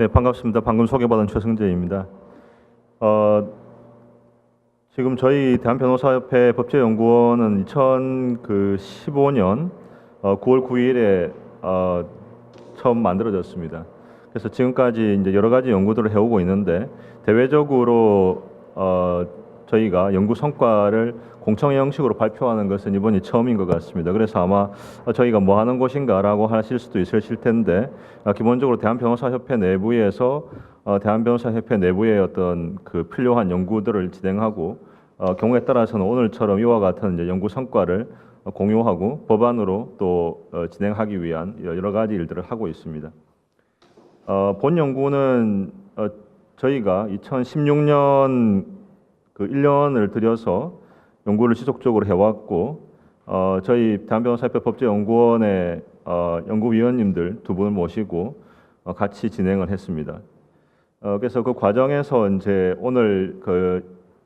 네, 반갑습니다. 방금 소개받은 최승재입니다. 어, 지금 저희 대한변호사협회 법제연구원은 2015년 9월 9일에 처음 만들어졌습니다. 그래서 지금까지 이제 여러 가지 연구들을 해오고 있는데 대외적으로 저희가 연구 성과를 공청회 형식으로 발표하는 것은 이번이 처음인 것 같습니다. 그래서 아마 저희가 뭐 하는 곳인가라고 하실 수도 있으실 텐데 기본적으로 대한변호사협회 내부에서 대한변호사협회 내부의 어떤 그 필요한 연구들을 진행하고 경우에 따라서는 오늘처럼 이와 같은 이제 연구 성과를 공유하고 법안으로 또 진행하기 위한 여러 가지 일들을 하고 있습니다. 본 연구는 저희가 2016년 그 1년을 들여서 연구를 지속적으로 해왔고 저희 대한변호사협회 법제연구원의 연구위원님들 두 분을 모시고 같이 진행을 했습니다. 그래서 그 과정에서 이제 오늘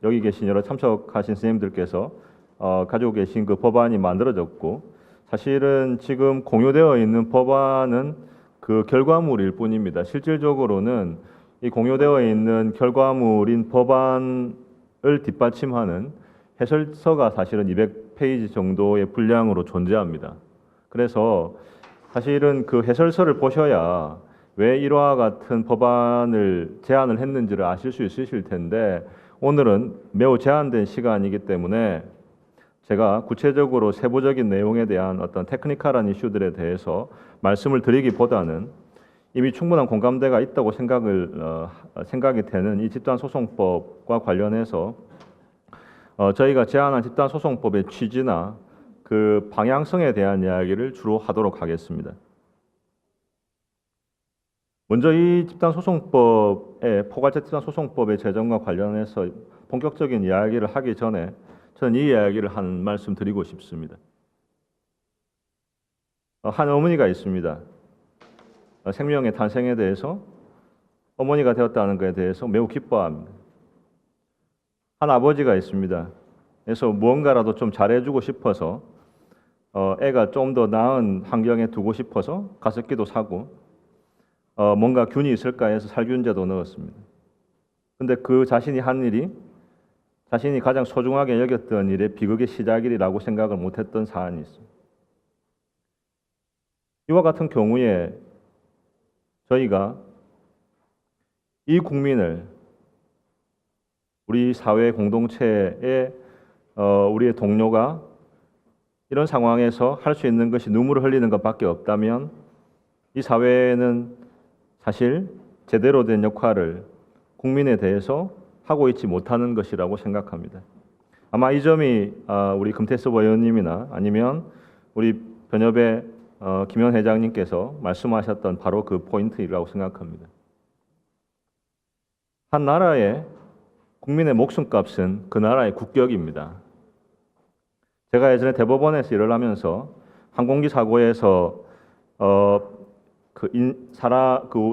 여기 계신 여러 참석하신 선생님들께서 가지고 계신 그 법안이 만들어졌고 사실은 지금 공유되어 있는 법안은 그 결과물일 뿐입니다. 실질적으로는 이 공유되어 있는 결과물인 법안을 뒷받침하는 해설서가 사실은 200페이지 정도의 분량으로 존재합니다. 그래서 사실은 그 해설서를 보셔야 왜 이와 같은 법안을 제안을 했는지를 아실 수 있으실 텐데 오늘은 매우 제한된 시간이기 때문에 제가 구체적으로 세부적인 내용에 대한 어떤 테크니컬한 이슈들에 대해서 말씀을 드리기보다는 이미 충분한 공감대가 있다고 생각이 되는 이 집단소송법과 관련해서 저희가 제안한 집단소송법의 취지나 그 방향성에 대한 이야기를 주로 하도록 하겠습니다. 먼저 이 포괄적 집단소송법의 제정과 관련해서 본격적인 이야기를 하기 전에 저는 이 이야기를 한 말씀 드리고 싶습니다. 한 어머니가 있습니다. 생명의 탄생에 대해서 어머니가 되었다는 것에 대해서 매우 기뻐합니다. 한 아버지가 있습니다. 그래서 무언가라도 좀 잘해주고 싶어서 애가 좀 더 나은 환경에 두고 싶어서 가습기도 사고 뭔가 균이 있을까 해서 살균제도 넣었습니다. 근데 그 자신이 한 일이 자신이 가장 소중하게 여겼던 일의 비극의 시작이라고 생각을 못했던 사안이 있습니다. 이와 같은 경우에 저희가 이 국민을 우리 사회 공동체의 우리의 동료가 이런 상황에서 할 수 있는 것이 눈물을 흘리는 것밖에 없다면 이 사회는 사실 제대로 된 역할을 국민에 대해서 하고 있지 못하는 것이라고 생각합니다. 아마 이 점이 우리 금태섭 의원님이나 아니면 우리 변협의 김현 회장님께서 말씀하셨던 바로 그 포인트라고 생각합니다. 한 나라의 국민의 목숨값은 그 나라의 국격입니다. 제가 예전에 대법원에서 일을 하면서 항공기 사고에서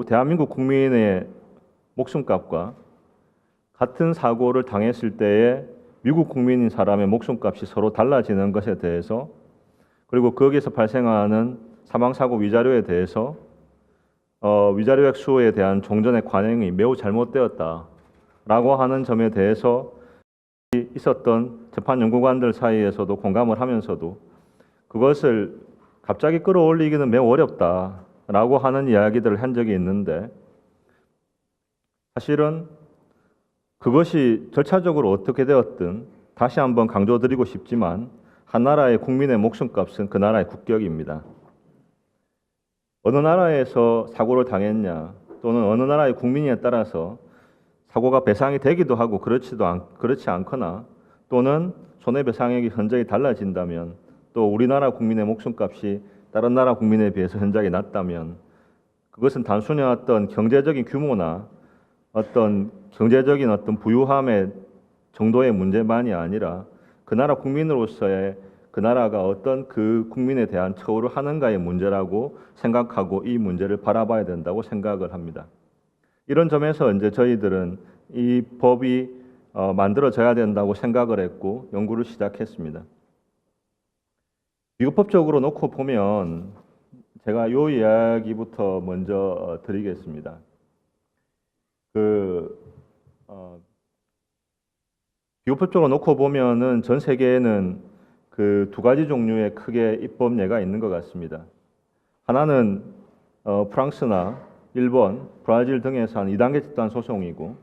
대한민국 국민의 목숨값과 같은 사고를 당했을 때에 미국 국민인 사람의 목숨값이 서로 달라지는 것에 대해서 그리고 거기에서 발생하는 사망사고 위자료에 대해서 위자료 액수에 대한 종전의 관행이 매우 잘못되었다라고 하는 점에 대해서 있었던 재판연구관들 사이에서도 공감을 하면서도 그것을 갑자기 끌어올리기는 매우 어렵다라고 하는 이야기들을 한 적이 있는데 사실은 그것이 절차적으로 어떻게 되었든 다시 한번 강조드리고 싶지만 한 나라의 국민의 목숨값은 그 나라의 국격입니다. 어느 나라에서 사고를 당했냐 또는 어느 나라의 국민에 따라서 사고가 배상이 되기도 하고 그렇지 않거나 또는 손해배상액이 현저히 달라진다면 또 우리나라 국민의 목숨값이 다른 나라 국민에 비해서 현저히 낮다면 그것은 단순히 어떤 경제적인 규모나 어떤 경제적인 어떤 부유함의 정도의 문제만이 아니라 그 나라 국민으로서의 그 나라가 어떤 그 국민에 대한 처우를 하는가의 문제라고 생각하고 이 문제를 바라봐야 된다고 생각을 합니다. 이런 점에서 이제 저희들은 이 법이 만들어져야 된다고 생각을 했고 연구를 시작했습니다. 비교법적으로 놓고 보면 제가 이 이야기부터 먼저 드리겠습니다. 그 비교법적으로 놓고 보면은 전 세계에는 그 두 가지 종류의 크게 입법 예가 있는 것 같습니다. 하나는 프랑스나 일본, 브라질 등에서 한 2단계 집단 소송이고,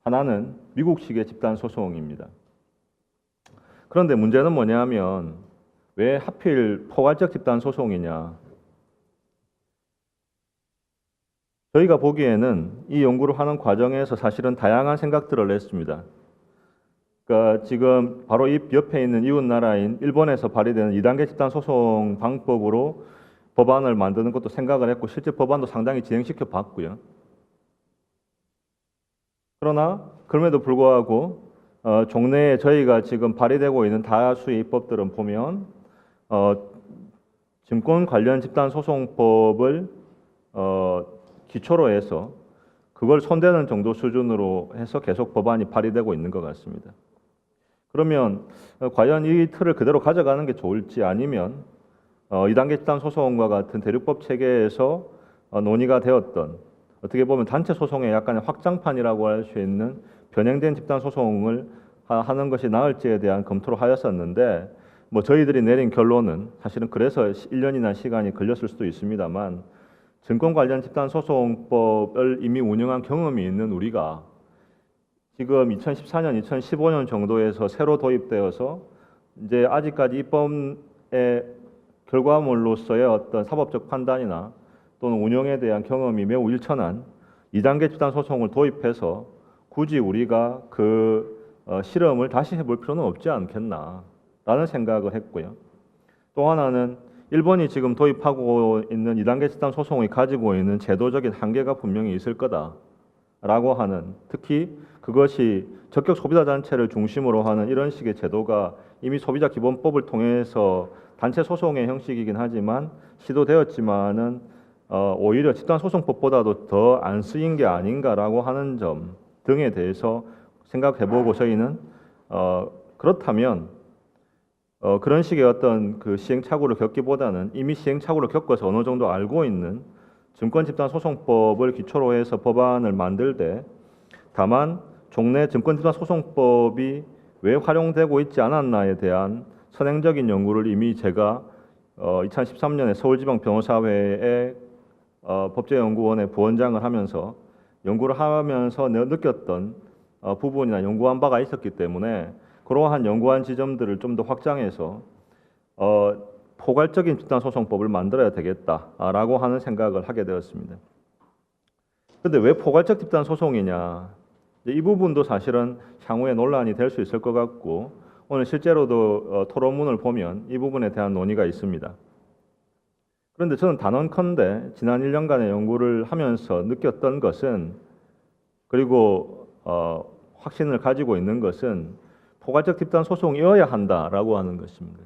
하나는 미국식의 집단 소송입니다. 그런데 문제는 뭐냐면 왜 하필 포괄적 집단 소송이냐? 저희가 보기에는 이 연구를 하는 과정에서 사실은 다양한 생각들을 냈습니다. 그러니까 지금 바로 이 옆에 있는 이웃 나라인 일본에서 발의되는 2단계 집단 소송 방법으로 법안을 만드는 것도 생각을 했고, 실제 법안도 상당히 진행시켜 봤고요. 그러나 그럼에도 불구하고 종래에 저희가 지금 발의되고 있는 다수의 입법들은 보면 증권 관련 집단 소송법을 기초로 해서 그걸 손대는 정도 수준으로 해서 계속 법안이 발의되고 있는 것 같습니다. 그러면 과연 이 틀을 그대로 가져가는 게 좋을지, 아니면 2단계 집단 소송과 같은 대륙법 체계에서 논의가 되었던, 어떻게 보면 단체 소송의 약간의 확장판이라고 할 수 있는 변형된 집단 소송을 하는 것이 나을지에 대한 검토를 하였었는데, 뭐 저희들이 내린 결론은 사실은 그래서 1년이나 시간이 걸렸을 수도 있습니다만, 증권 관련 집단 소송법을 이미 운영한 경험이 있는 우리가 지금 2014년, 2015년 정도에서 새로 도입되어서 이제 아직까지 입법의 결과물로서의 어떤 사법적 판단이나 또는 운영에 대한 경험이 매우 일천한 2단계 집단 소송을 도입해서 굳이 우리가 그 실험을 다시 해볼 필요는 없지 않겠나라는 생각을 했고요. 또 하나는 일본이 지금 도입하고 있는 2단계 집단 소송이 가지고 있는 제도적인 한계가 분명히 있을 거다라고 하는, 특히 그것이 적격 소비자 단체를 중심으로 하는 이런 식의 제도가 이미 소비자 기본법을 통해서 단체 소송의 형식이긴 하지만 시도되었지만은 오히려 집단 소송법보다도 더 안 쓰인 게 아닌가라고 하는 점 등에 대해서 생각해보고, 저희는 그렇다면 그런 식의 어떤 그 시행착오를 겪기보다는 이미 시행착오를 겪어서 어느 정도 알고 있는 증권 집단 소송법을 기초로 해서 법안을 만들 때, 다만 종래 증권 집단 소송법이 왜 활용되고 있지 않았나에 대한 선행적인 연구를 이미 제가 2013년에 서울지방변호사회의 법제연구원의 부원장을 하면서 연구를 하면서 느꼈던 부분이나 연구한 바가 있었기 때문에, 그러한 연구한 지점들을 좀 더 확장해서 포괄적인 집단 소송법을 만들어야 되겠다라고 하는 생각을 하게 되었습니다. 그런데 왜 포괄적 집단 소송이냐? 이 부분도 사실은 향후에 논란이 될 수 있을 것 같고, 오늘 실제로도 토론문을 보면 이 부분에 대한 논의가 있습니다. 그런데 저는 단언컨대 지난 1년간의 연구를 하면서 느꼈던 것은, 그리고 확신을 가지고 있는 것은 포괄적 집단 소송이어야 한다라고 하는 것입니다.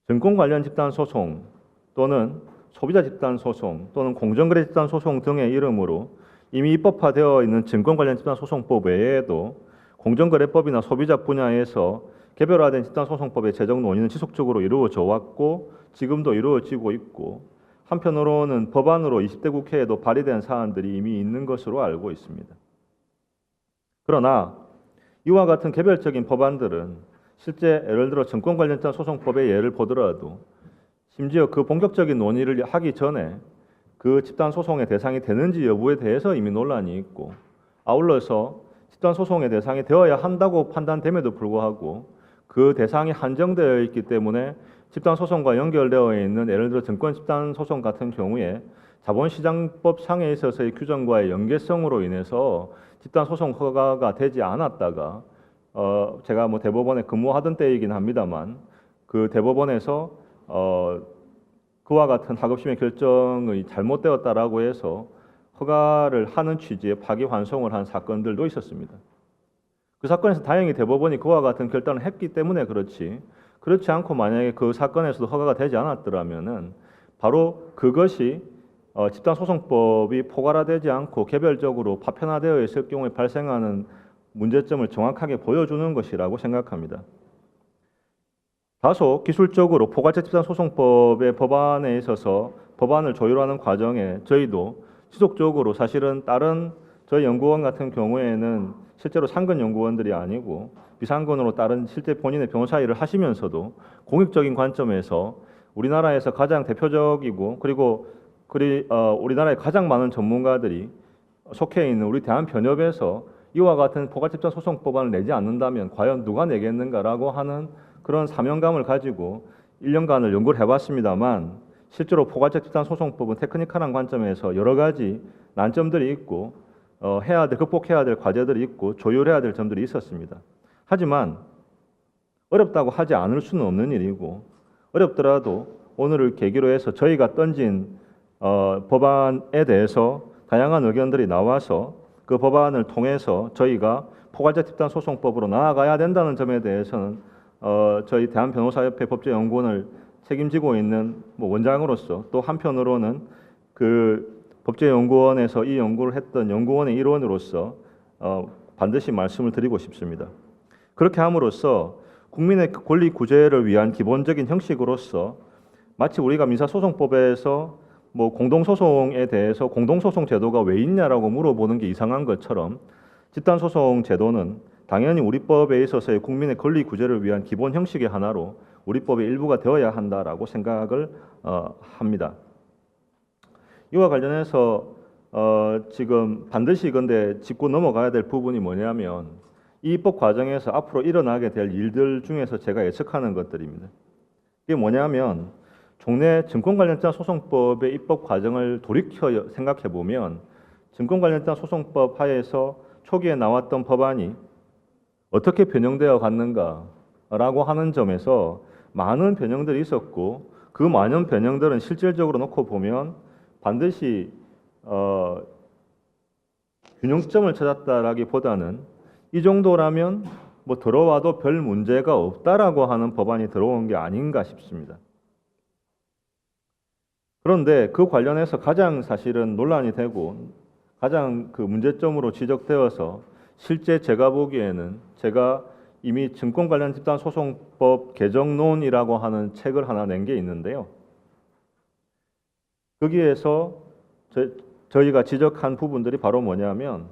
증권 관련 집단 소송 또는 소비자 집단 소송 또는 공정거래 집단 소송 등의 이름으로 이미 입법화되어 있는 증권 관련 집단 소송법 외에도 공정거래법이나 소비자 분야에서 개별화된 집단 소송법의 제정 논의는 지속적으로 이루어져 왔고 지금도 이루어지고 있고, 한편으로는 법안으로 20대 국회에도 발의된 사안들이 이미 있는 것으로 알고 있습니다. 그러나 이와 같은 개별적인 법안들은 실제 예를 들어 증권 관련 집단 소송법의 예를 보더라도 심지어 그 본격적인 논의를 하기 전에 그 집단 소송의 대상이 되는지 여부에 대해서 이미 논란이 있고, 아울러서 집단 소송의 대상이 되어야 한다고 판단됨에도 불구하고 그 대상이 한정되어 있기 때문에 집단 소송과 연결되어 있는 예를 들어 증권 집단 소송 같은 경우에 자본시장법 상에 있어서의 규정과의 연계성으로 인해서 집단 소송 허가가 되지 않았다가 제가 뭐 대법원에 근무하던 때이긴 합니다만, 그 대법원에서 그와 같은 하급심의 결정이 잘못되었다라고 해서 허가를 하는 취지의 파기환송을 한 사건들도 있었습니다. 그 사건에서 다행히 대법원이 그와 같은 결단을 했기 때문에 그렇지 않고 만약에 그 사건에서도 허가가 되지 않았더라면은 바로 그것이 집단소송법이 포괄화되지 않고 개별적으로 파편화되어 있을 경우에 발생하는 문제점을 정확하게 보여주는 것이라고 생각합니다. 다소 기술적으로 포괄적 집단소송법의 법안에 있어서 법안을 조율하는 과정에 저희도 지속적으로 사실은 다른 저희 연구원 같은 경우에는 실제로 상근 연구원들이 아니고 비상근으로 다른 실제 본인의 변호사 일을 하시면서도 공익적인 관점에서 우리나라에서 가장 대표적이고 그리고 우리나라에 가장 많은 전문가들이 속해 있는 우리 대한변협에서 이와 같은 포괄집단 소송법안을 내지 않는다면 과연 누가 내겠는가라고 하는 그런 사명감을 가지고 1년간을 연구를 해봤습니다만 실제로 포괄집단 소송법은 테크니컬한 관점에서 여러 가지 난점들이 있고 극복해야 될 과제들이 있고 조율해야 될 점들이 있었습니다. 하지만 어렵다고 하지 않을 수는 없는 일이고 어렵더라도 오늘을 계기로 해서 저희가 던진 법안에 대해서 다양한 의견들이 나와서 그 법안을 통해서 저희가 포괄적 집단 소송법으로 나아가야 된다는 점에 대해서는 저희 대한변호사협회 법제연구원을 책임지고 있는 원장으로서 또 한편으로는 그 법제연구원에서 이 연구를 했던 연구원의 일원으로서 반드시 말씀을 드리고 싶습니다. 그렇게 함으로써 국민의 권리 구제를 위한 기본적인 형식으로서 마치 우리가 민사소송법에서 공동소송에 대해서 공동소송 제도가 왜 있냐라고 물어보는 게 이상한 것처럼 집단소송 제도는 당연히 우리 법에 있어서의 국민의 권리 구제를 위한 기본 형식의 하나로 우리 법의 일부가 되어야 한다라고 생각을 합니다. 이와 관련해서 지금 반드시 근데 짚고 넘어가야 될 부분이 뭐냐면 이 입법 과정에서 앞으로 일어나게 될 일들 중에서 제가 예측하는 것들입니다. 이게 뭐냐면 종래 증권 관련자 소송법의 입법 과정을 돌이켜 생각해 보면 증권 관련자 소송법 하에서 초기에 나왔던 법안이 어떻게 변형되어 갔는가라고 하는 점에서 많은 변형들이 있었고 그 많은 변형들은 실질적으로 놓고 보면 반드시 균형점을 찾았다라기보다는 이 정도라면 들어와도 별 문제가 없다라고 하는 법안이 들어온 게 아닌가 싶습니다. 그런데 그 관련해서 가장 사실은 논란이 되고 가장 그 문제점으로 지적되어서 실제 제가 보기에는 제가 이미 증권 관련 집단 소송법 개정론이라고 하는 책을 하나 낸 게 있는데요. 거기에서 저희가 지적한 부분들이 바로 뭐냐면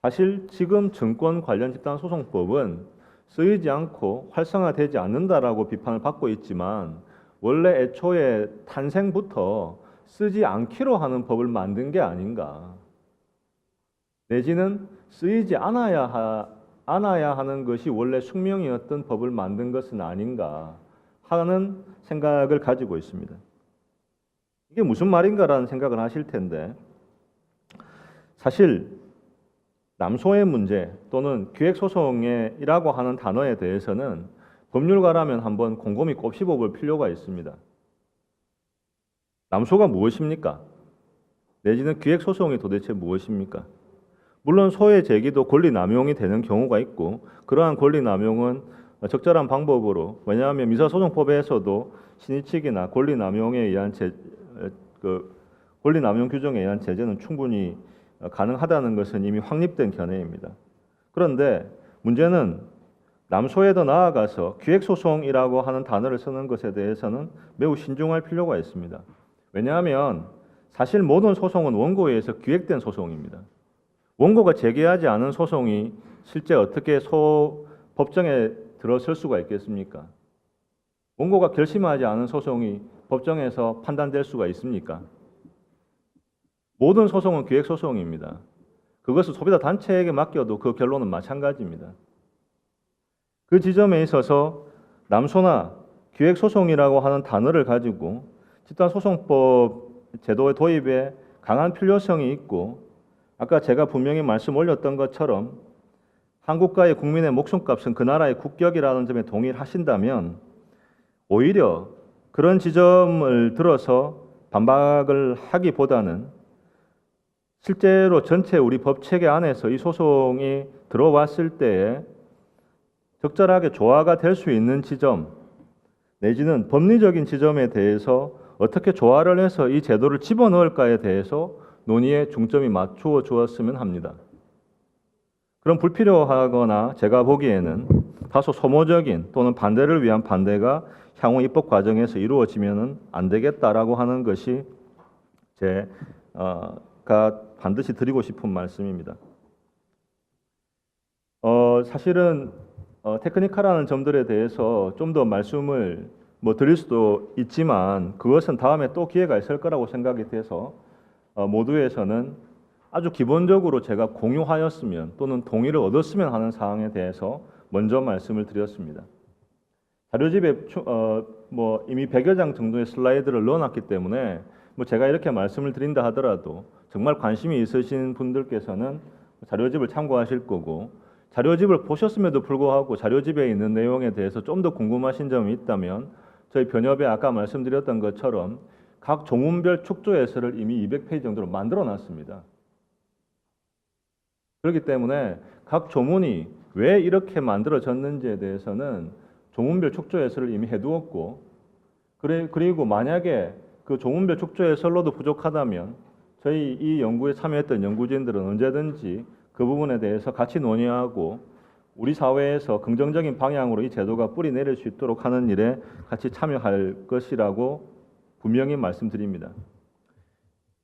사실 지금 증권 관련 집단 소송법은 쓰이지 않고 활성화되지 않는다라고 비판을 받고 있지만 원래 애초에 탄생부터 쓰지 않기로 하는 법을 만든 게 아닌가. 내지는 쓰이지 않아야 하는 것이 원래 숙명이었던 법을 만든 것은 아닌가 하는 생각을 가지고 있습니다. 이게 무슨 말인가라는 생각을 하실 텐데 사실 남소의 문제 또는 기획소송이라고 하는 단어에 대해서는 법률가라면 한번 곰곰이 곱씹어 볼 필요가 있습니다. 남소가 무엇입니까? 내지는 기획소송이 도대체 무엇입니까? 물론 소의 제기도 권리남용이 되는 경우가 있고 그러한 권리남용은 적절한 방법으로 왜냐하면 민사소송법에서도 신의칙이나 권리남용에 의한 권리남용 규정에 의한 제재는 충분히 가능하다는 것은 이미 확립된 견해입니다. 그런데 문제는 남소에 더 나아가서 기획소송이라고 하는 단어를 쓰는 것에 대해서는 매우 신중할 필요가 있습니다. 왜냐하면 사실 모든 소송은 원고에 의해서 기획된 소송입니다. 원고가 제기하지 않은 소송이 실제 어떻게 법정에 들어설 수가 있겠습니까? 원고가 결심하지 않은 소송이 법정에서 판단될 수가 있습니까? 모든 소송은 기획소송입니다. 그것을 소비자 단체에게 맡겨도 그 결론은 마찬가지입니다. 그 지점에 있어서 남소나 기획소송이라고 하는 단어를 가지고 집단소송법 제도의 도입에 강한 필요성이 있고 아까 제가 분명히 말씀 올렸던 것처럼 한국가의 국민의 목숨값은 그 나라의 국격이라는 점에 동의를 하신다면 오히려 그런 지점을 들어서 반박을 하기보다는 실제로 전체 우리 법체계 안에서 이 소송이 들어왔을 때에 적절하게 조화가 될 수 있는 지점 내지는 법리적인 지점에 대해서 어떻게 조화를 해서 이 제도를 집어넣을까에 대해서 논의의 중점이 맞추어 주었으면 합니다. 그럼 불필요하거나 제가 보기에는 다소 소모적인 또는 반대를 위한 반대가 향후 입법 과정에서 이루어지면 안 되겠다라고 하는 것이 제가 반드시 드리고 싶은 말씀입니다. 사실은 테크니컬한 점들에 대해서 좀 더 말씀을 드릴 수도 있지만 그것은 다음에 또 기회가 있을 거라고 생각이 돼서 모두에서는 아주 기본적으로 제가 공유하였으면 또는 동의를 얻었으면 하는 사항에 대해서 먼저 말씀을 드렸습니다. 자료집에 이미 100여 장 정도의 슬라이드를 넣어놨기 때문에 제가 이렇게 말씀을 드린다 하더라도 정말 관심이 있으신 분들께서는 자료집을 참고하실 거고, 자료집을 보셨음에도 불구하고 자료집에 있는 내용에 대해서 좀 더 궁금하신 점이 있다면 저희 변협에 아까 말씀드렸던 것처럼 각 조문별 축조 해설을 이미 200페이지 정도로 만들어 놨습니다. 그렇기 때문에 각 조문이 왜 이렇게 만들어졌는지에 대해서는 조문별 축조 해설을 이미 해두었고, 그리고 만약에 그 조문별 축조 해설로도 부족하다면 저희 이 연구에 참여했던 연구진들은 언제든지 그 부분에 대해서 같이 논의하고 우리 사회에서 긍정적인 방향으로 이 제도가 뿌리 내릴 수 있도록 하는 일에 같이 참여할 것이라고 분명히 말씀드립니다.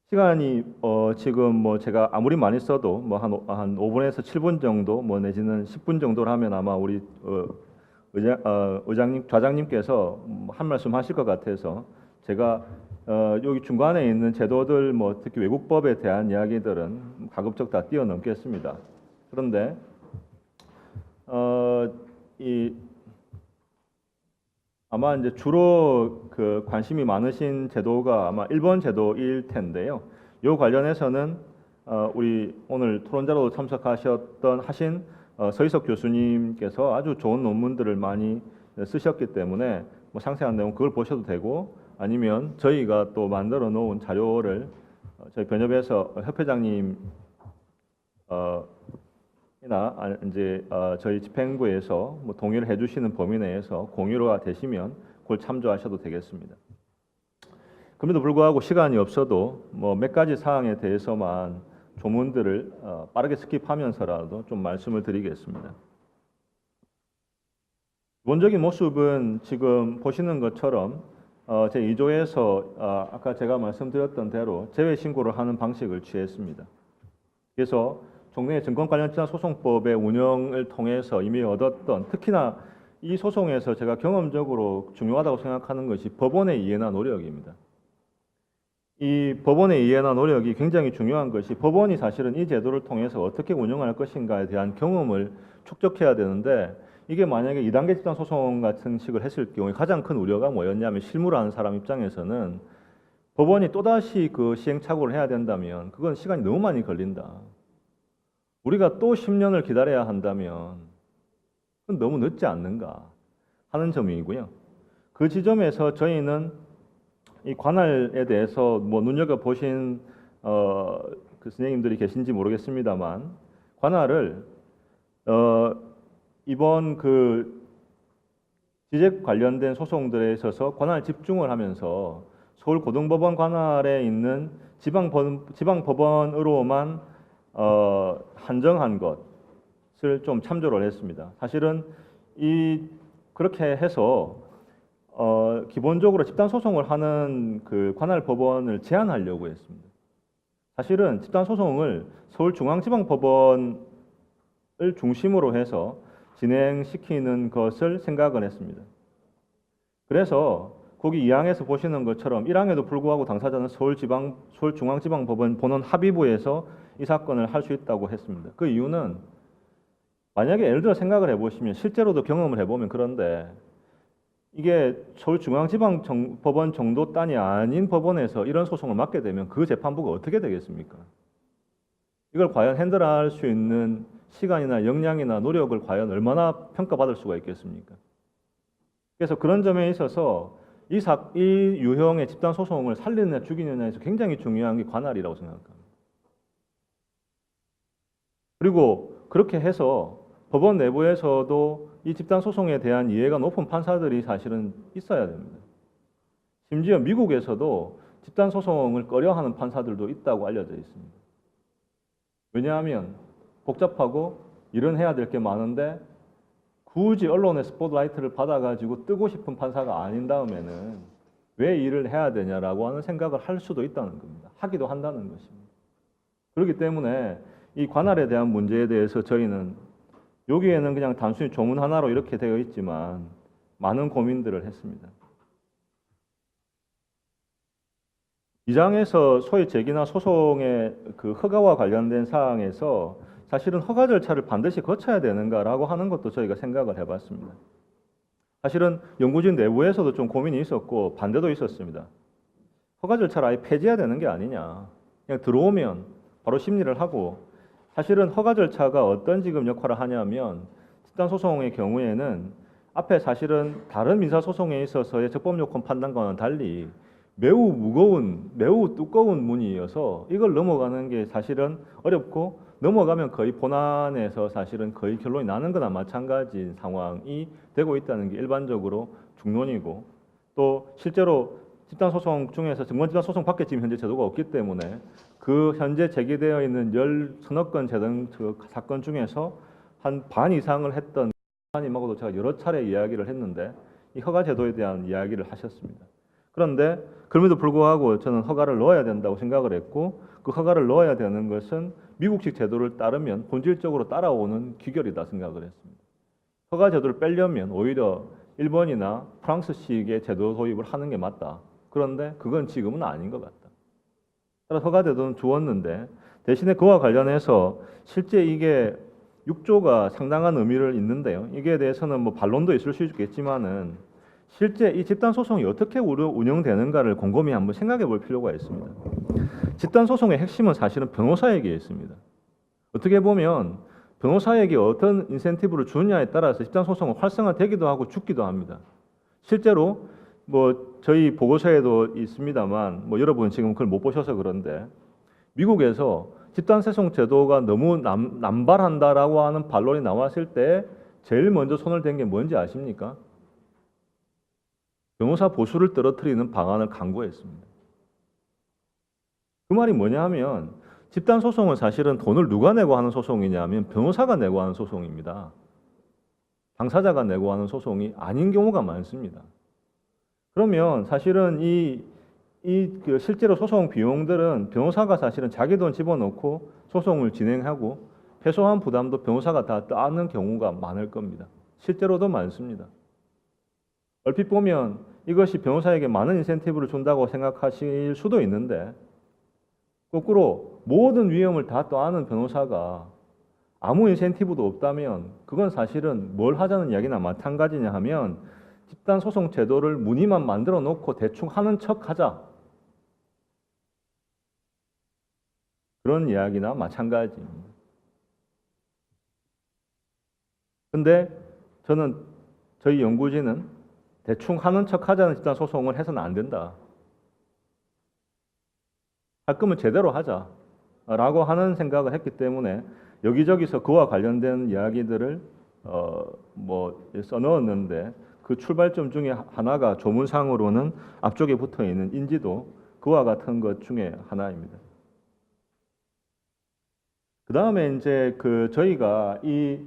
시간이 지금 제가 아무리 많이 써도 한 5분에서 7분 정도 내지는 10분 정도를 하면 아마 우리 의장님, 좌장님께서 한 말씀 하실 것 같아서 제가 여기 중간에 있는 제도들 특히 외국법에 대한 이야기들은 가급적 다 뛰어넘겠습니다. 그런데 아마 이제 주로 그 관심이 많으신 제도가 아마 1번 제도일 텐데요. 이 관련해서는 우리 오늘 토론자로 하신 서희석 교수님께서 아주 좋은 논문들을 많이 쓰셨기 때문에 상세한 내용 그걸 보셔도 되고, 아니면 저희가 또 만들어 놓은 자료를 저희 변협에서 협회장님 이나 이제 저희 집행부에서 동의를 해주시는 범위 내에서 공유가 되시면 그걸 참조하셔도 되겠습니다. 그럼에도 불구하고 시간이 없어도 몇 가지 사항에 대해서만 조문들을 빠르게 스킵하면서라도 좀 말씀을 드리겠습니다. 기본적인 모습은 지금 보시는 것처럼 제 2조에서 아까 제가 말씀드렸던 대로 제외 신고를 하는 방식을 취했습니다. 그래서 종래 증권 관련 지난 소송법의 운영을 통해서 이미 얻었던, 특히나 이 소송에서 제가 경험적으로 중요하다고 생각하는 것이 법원의 이해나 노력입니다. 이 법원의 이해나 노력이 굉장히 중요한 것이, 법원이 사실은 이 제도를 통해서 어떻게 운영할 것인가에 대한 경험을 축적해야 되는데, 이게 만약에 2단계 집단 소송 같은 식을 했을 경우에 가장 큰 우려가 뭐였냐면, 실무를 하는 사람 입장에서는 법원이 또다시 그 시행착오를 해야 된다면 그건 시간이 너무 많이 걸린다. 우리가 또 10년을 기다려야 한다면 그건 너무 늦지 않는가 하는 점이고요. 그 지점에서 저희는 이 관할에 대해서 눈여겨보신 그 선생님들이 계신지 모르겠습니다만, 관할을 이번 그 지적 관련된 소송들에 있어서 관할 집중을 하면서 서울고등법원 관할에 있는 지방법원으로만 한정한 것을 좀 참조를 했습니다. 사실은 그렇게 해서 기본적으로 집단 소송을 하는 그 관할 법원을 제한하려고 했습니다. 사실은 집단 소송을 서울중앙지방법원을 중심으로 해서 진행시키는 것을 생각을 했습니다. 그래서 거기 2항에서 보시는 것처럼 1항에도 불구하고 당사자는 서울중앙지방법원 본원 합의부에서 이 사건을 할 수 있다고 했습니다. 그 이유는 만약에 예를 들어 생각을 해보시면, 실제로도 경험을 해보면 그런데 이게 서울중앙지방법원 정도 단위 아닌 법원에서 이런 소송을 맡게 되면 그 재판부가 어떻게 되겠습니까? 이걸 과연 핸들할 수 있는 시간이나 역량이나 노력을 과연 얼마나 평가받을 수가 있겠습니까? 그래서 그런 점에 있어서 이 유형의 집단 소송을 살리느냐 죽이느냐에서 굉장히 중요한 게 관할이라고 생각합니다. 그리고 그렇게 해서 법원 내부에서도 이 집단 소송에 대한 이해가 높은 판사들이 사실은 있어야 됩니다. 심지어 미국에서도 집단 소송을 꺼려하는 판사들도 있다고 알려져 있습니다. 왜냐하면 복잡하고 일은 해야 될 게 많은데 굳이 언론의 스포트라이트를 받아가지고 뜨고 싶은 판사가 아닌 다음에는 왜 일을 해야 되냐라고 하는 생각을 할 수도 있다는 겁니다. 하기도 한다는 것입니다. 그렇기 때문에 이 관할에 대한 문제에 대해서 저희는 여기에는 그냥 단순히 조문 하나로 이렇게 되어 있지만 많은 고민들을 했습니다. 이 장에서 소위 제기나 소송의 그 허가와 관련된 사항에서 사실은 허가 절차를 반드시 거쳐야 되는가라고 하는 것도 저희가 생각을 해봤습니다. 사실은 연구진 내부에서도 좀 고민이 있었고 반대도 있었습니다. 허가 절차를 아예 폐지해야 되는 게 아니냐. 그냥 들어오면 바로 심리를 하고, 사실은 허가 절차가 어떤 지금 역할을 하냐면 집단 소송의 경우에는 앞에 사실은 다른 민사 소송에 있어서의 적법 요건 판단과는 달리 매우 무거운, 매우 두꺼운 문이어서 이걸 넘어가는 게 사실은 어렵고, 넘어가면 거의 본안에서 사실은 거의 결론이 나는 거나 마찬가지인 상황이 되고 있다는 게 일반적으로 중론이고, 또 실제로 집단소송 중에서 정권집단소송 밖에 지금 현재 제도가 없기 때문에 그 현재 제기되어 있는 10서너 건 재등 사건 중에서 한 반 이상을 했던 님하고도 제가 여러 차례 이야기를 했는데 이 허가 제도에 대한 이야기를 하셨습니다. 그런데 그럼에도 불구하고 저는 허가를 넣어야 된다고 생각을 했고, 그 허가를 넣어야 되는 것은 미국식 제도를 따르면 본질적으로 따라오는 귀결이다 생각을 했습니다. 허가 제도를 빼려면 오히려 일본이나 프랑스식의 제도 도입을 하는 게 맞다. 그런데 그건 지금은 아닌 것 같다. 따라서 허가 제도는 주었는데 대신에 그와 관련해서 실제 이게 6조가 상당한 의미를 있는데요. 이게 대해서는 뭐 반론도 있을 수 있겠지만은 실제 이 집단 소송이 어떻게 운영되는가를 곰곰이 한번 생각해 볼 필요가 있습니다. 집단 소송의 핵심은 사실은 변호사에게 있습니다. 어떻게 보면 변호사에게 어떤 인센티브를 주느냐에 따라서 집단 소송은 활성화되기도 하고 죽기도 합니다. 실제로 뭐 저희 보고서에도 있습니다만 뭐 여러분 지금 그걸 못 보셔서 그런데 미국에서 집단 소송 제도가 너무 남발한다라고 하는 반론이 나왔을 때 제일 먼저 손을 댄 게 뭔지 아십니까? 변호사 보수를 떨어뜨리는 방안을 강구했습니다. 그 말이 뭐냐 하면 집단 소송은 사실은 돈을 누가 내고 하는 소송이냐면 변호사가 내고 하는 소송입니다. 당사자가 내고 하는 소송이 아닌 경우가 많습니다. 그러면 사실은 그 실제로 소송 비용들은 변호사가 사실은 자기 돈 집어넣고 소송을 진행하고 패소한 부담도 변호사가 다 따는 경우가 많을 겁니다. 실제로도 많습니다. 얼핏 보면 이것이 변호사에게 많은 인센티브를 준다고 생각하실 수도 있는데 거꾸로 모든 위험을 다 떠안은 변호사가 아무 인센티브도 없다면 그건 사실은 뭘 하자는 이야기나 마찬가지냐 하면 집단 소송 제도를 문의만 만들어 놓고 대충 하는 척 하자. 그런 이야기나 마찬가지입니다. 근데 저는 저희 연구진은 대충 하는 척 하자는 집단 소송을 해서는 안 된다. 할 거면 제대로 하자. 라고 하는 생각을 했기 때문에 여기저기서 그와 관련된 이야기들을 써넣었는데 그 출발점 중에 하나가 조문상으로는 앞쪽에 붙어 있는 인지도 그와 같은 것 중에 하나입니다. 그 다음에 이제 저희가 이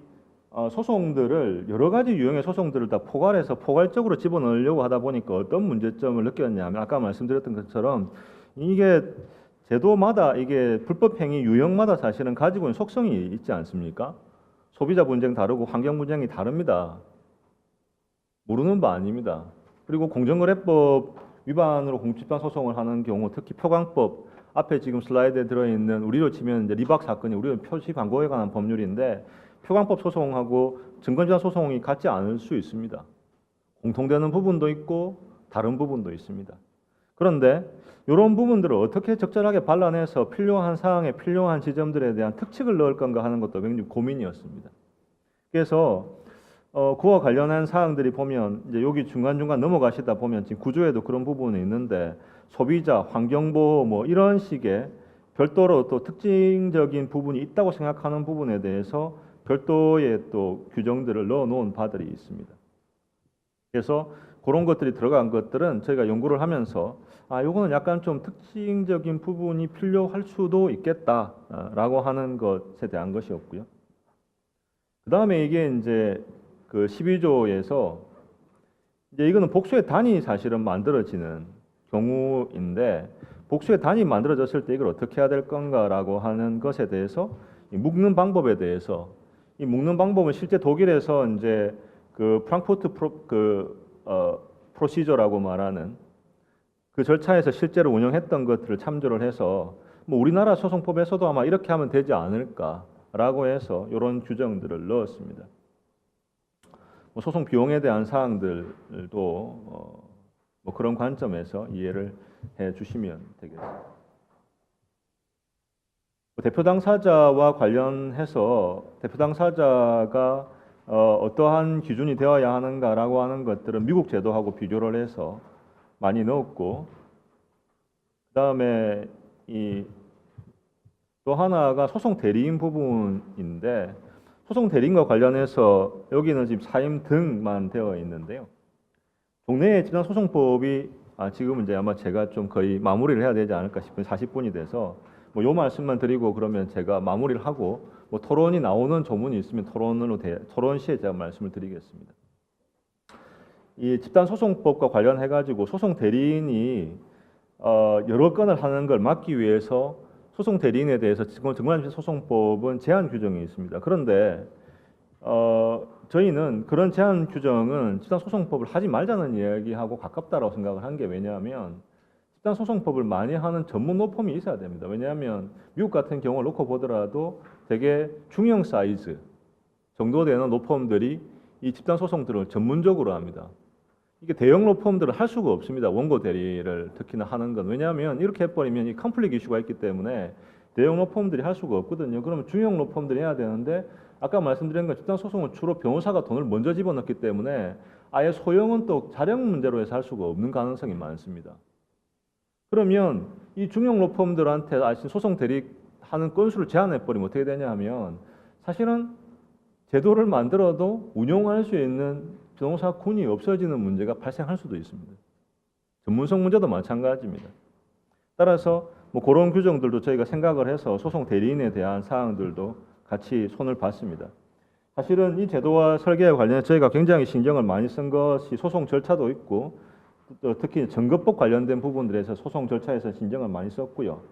소송들을 여러 가지 유형의 소송들을 다 포괄해서 포괄적으로 집어넣으려고 하다 보니까 어떤 문제점을 느꼈냐면 아까 말씀드렸던 것처럼 이게 제도마다 이게 불법 행위 유형마다 사실은 가지고 있는 속성이 있지 않습니까? 소비자 분쟁 다르고 환경 분쟁이 다릅니다. 모르는 바 아닙니다. 그리고 공정거래법 위반으로 공집단 소송을 하는 경우 특히 표광법 앞에 지금 슬라이드에 들어있는 우리로 치면 이제 리박 사건이 우리로 표시 광고에 관한 법률인데 표광법 소송하고 증권집단 소송이 같지 않을 수 있습니다. 공통되는 부분도 있고 다른 부분도 있습니다. 그런데 이런 부분들을 어떻게 적절하게 발라내서 필요한 사항에 필요한 지점들에 대한 특칙을 넣을 건가 하는 것도 굉장히 고민이었습니다. 그래서 그와 관련한 사항들이 보면 이제 여기 중간중간 넘어가시다 보면 지금 구조에도 그런 부분이 있는데 소비자, 환경보호 뭐 이런 식의 별도로 또 특징적인 부분이 있다고 생각하는 부분에 대해서 별도의 또 규정들을 넣어 놓은 바들이 있습니다. 그래서 그런 것들이 들어간 것들은 저희가 연구를 하면서 요거는 약간 좀 특징적인 부분이 필요할 수도 있겠다라고 하는 것에 대한 것이었고요. 그 다음에 이게 이제 그 12조에서 이제 이거는 복수의 단이 사실은 만들어지는 경우인데 복수의 단이 만들어졌을 때 이걸 어떻게 해야 될 건가라고 하는 것에 대해서 이 묶는 방법에 대해서 이 묶는 방법은 실제 독일에서 이제 그 프랑크푸르트 프로시저라고 말하는 그 절차에서 실제로 운영했던 것들을 참조를 해서 뭐 우리나라 소송법에서도 아마 이렇게 하면 되지 않을까라고 해서 이런 규정들을 넣었습니다. 뭐 소송 비용에 대한 사항들도 뭐 그런 관점에서 이해를 해주시면 되겠습니다. 대표 당사자와 관련해서 대표 당사자가 어떠한 기준이 되어야 하는가라고 하는 것들은 미국 제도하고 비교를 해서 많이 넣었고, 그다음에 또 하나가 소송 대리인 부분인데, 소송 대리인과 관련해서 여기는 지금 사임 등만 되어 있는데요. 국내의 집단소송법이 지금은 이제 아마 제가 좀 거의 마무리를 해야 되지 않을까 싶은 40분이 돼서 뭐 요 말씀만 드리고 그러면 제가 마무리를 하고 뭐 토론이 나오는 조문이 있으면 토론 시에 제가 말씀을 드리겠습니다. 이 집단소송법과 관련해 가지고 소송 대리인이 여러 건을 하는 걸 막기 위해서 소송 대리인에 대해서 증권소송법은 제한 규정이 있습니다. 그런데 저희는 그런 제한 규정은 집단소송법을 하지 말자는 이야기하고 가깝다고 생각을 한 게 왜냐하면 집단소송법을 많이 하는 전문 로펌이 있어야 됩니다. 왜냐하면 미국 같은 경우를 놓고 보더라도 되게 중형 사이즈 정도 되는 로펌들이 이 집단소송들을 전문적으로 합니다. 이게 대형 로펌들은 할 수가 없습니다. 원고 대리를 특히나 하는 건. 왜냐하면 이렇게 해버리면 이 컨플릭 이슈가 있기 때문에 대형 로펌들이 할 수가 없거든요. 그러면 중형 로펌들이 해야 되는데 아까 말씀드린 건 집단소송은 주로 변호사가 돈을 먼저 집어넣기 때문에 아예 소형은 또 자력 문제로 해서 할 수가 없는 가능성이 많습니다. 그러면 이 중형 로펌들한테 소송 대리하는 건수를 제한해버리면 어떻게 되냐 하면 사실은 제도를 만들어도 운용할 수 있는 변호사군이 없어지는 문제가 발생할 수도 있습니다. 전문성 문제도 마찬가지입니다. 따라서 뭐 그런 규정들도 저희가 생각을 해서 소송 대리인에 대한 사항들도 같이 손을 봤습니다. 사실은 이 제도와 설계에 관련해서 저희가 굉장히 신경을 많이 쓴 것이 소송 절차도 있고 또 특히 정급법 관련된 부분들에서 소송 절차에서 신경을 많이 썼고요.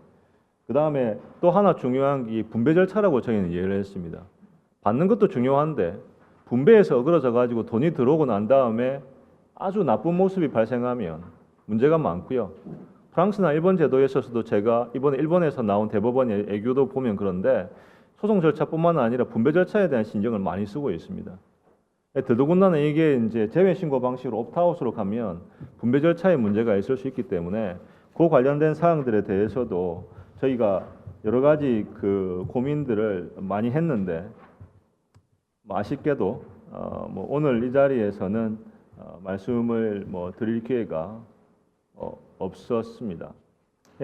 그 다음에 또 하나 중요한 게 분배 절차라고 저희는 이해를 했습니다. 받는 것도 중요한데 분배해서 어그러져 가지고 돈이 들어오고 난 다음에 아주 나쁜 모습이 발생하면 문제가 많고요. 프랑스나 일본 제도에 있어서도 제가 이번에 일본에서 나온 대법원의 애교도 보면 그런데 소송 절차뿐만 아니라 분배 절차에 대한 신경을 많이 쓰고 있습니다. 더더군다나 이게 이제 제외 신고 방식으로 옵트아웃으로 가면 분배 절차에 문제가 있을 수 있기 때문에 그 관련된 사항들에 대해서도 저희가 여러 가지 그 고민들을 많이 했는데 뭐 아쉽게도 뭐 오늘 이 자리에서는 말씀을 뭐 드릴 기회가 없었습니다.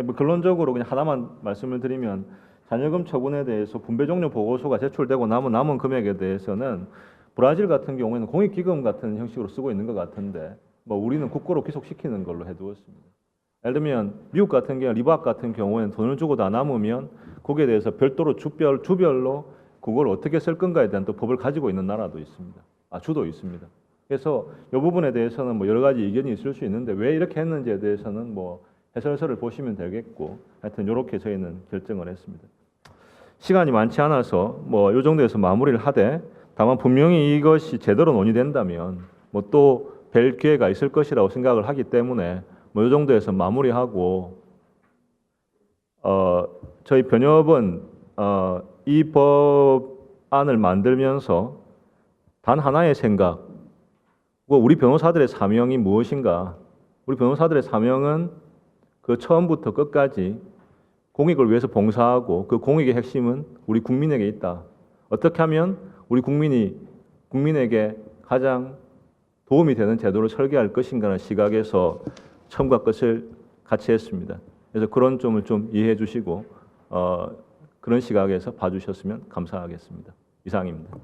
뭐 결론적으로 그냥 하나만 말씀을 드리면 잔여금 처분에 대해서 분배 종료 보고서가 제출되고 남은 금액에 대해서는 브라질 같은 경우에는 공익기금 같은 형식으로 쓰고 있는 것 같은데 뭐 우리는 국고로 귀속시키는 걸로 해두었습니다. 예를 들면 미국 같은 경우 리박 같은 경우에는 돈을 주고 다 남으면 거기에 대해서 별도로 주별로 그걸 어떻게 쓸 건가에 대한 또 법을 가지고 있는 나라도 있습니다. 주도 있습니다. 그래서 이 부분에 대해서는 뭐 여러 가지 의견이 있을 수 있는데 왜 이렇게 했는지에 대해서는 뭐 해설서를 보시면 되겠고 하여튼 이렇게 저희는 결정을 했습니다. 시간이 많지 않아서 뭐 이 정도에서 마무리를 하되 다만 분명히 이것이 제대로 논의된다면 뭐 또 뵐 기회가 있을 것이라고 생각을 하기 때문에 뭐 이 정도에서 마무리하고 저희 변협은 이 법안을 만들면서 단 하나의 생각, 우리 변호사들의 사명이 무엇인가? 우리 변호사들의 사명은 그 처음부터 끝까지 공익을 위해서 봉사하고 그 공익의 핵심은 우리 국민에게 있다. 어떻게 하면 우리 국민에게 가장 도움이 되는 제도를 설계할 것인가라는 시각에서 처음과 끝을 같이 했습니다. 그래서 그런 점을 좀 이해해 주시고 그런 시각에서 봐주셨으면 감사하겠습니다. 이상입니다.